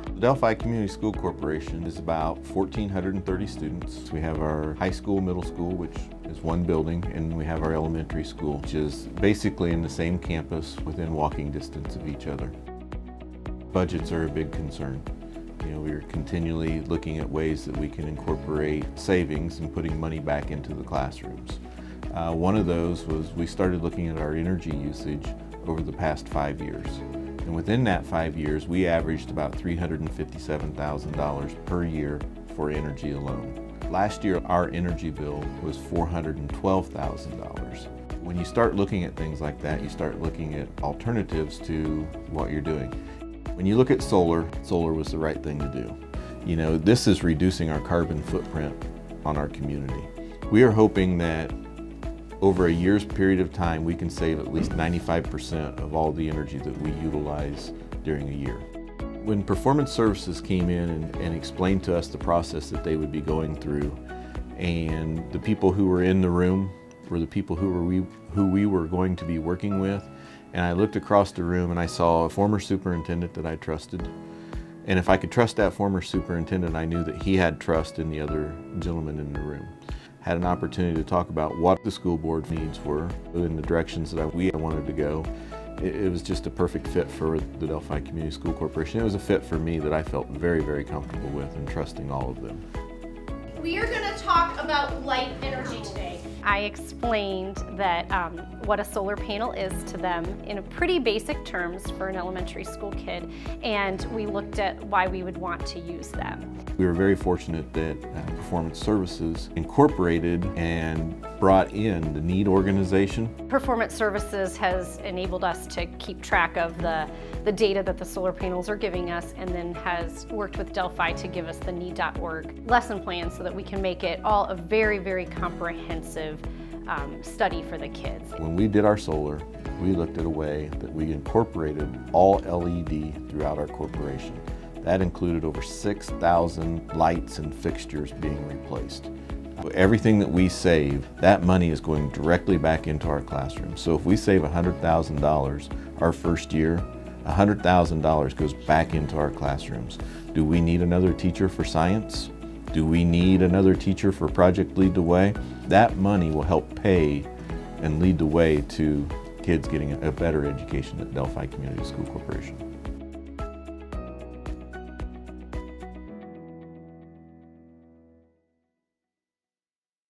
The Delphi Community School Corporation is about 1,430 students. We have our high school, middle school, which is one building, and we have our elementary school, which is basically in the same campus within walking distance of each other. Budgets are a big concern. We're continually looking at ways that we can incorporate savings and putting money back into the classrooms. One of those was we started looking at our energy usage over the past 5 years. And within that 5 years, we averaged about $357,000 per year for energy alone. Last year, our energy bill was $412,000. When you start looking at things like that, you start looking at alternatives to what you're doing. When you look at solar was the right thing to do. This is reducing our carbon footprint on our community. We are hoping that over a year's period of time, we can save at least 95% of all the energy that we utilize during a year. When Performance Services came in and explained to us the process that they would be going through, and the people who were in the room were the people who we were going to be working with, and I looked across the room and I saw a former superintendent that I trusted. And if I could trust that former superintendent, I knew that he had trust in the other gentlemen in the room. Had an opportunity to talk about what the school board needs were in the directions that we wanted to go. It was just a perfect fit for the Delphi Community School Corporation. It was a fit for me that I felt very, very comfortable with and trusting all of them. We are going to talk about light energy today. I explained that what a solar panel is to them in a pretty basic terms for an elementary school kid, and we looked at why we would want to use them. We were very fortunate that Performance Services incorporated and brought in the NEED organization. Performance Services has enabled us to keep track of the data that the solar panels are giving us, and then has worked with Delphi to give us the need.org lesson plan so that we can make it all a very, very comprehensive study for the kids. When we did our solar, we looked at a way that we incorporated all LED throughout our corporation. That included over 6,000 lights and fixtures being replaced. Everything that we save, that money is going directly back into our classroom. So if we save $100,000 our first year, $100,000 goes back into our classrooms. Do we need another teacher for science? Do we need another teacher for Project Lead the Way? That money will help pay and lead the way to kids getting a better education at Delphi Community School Corporation.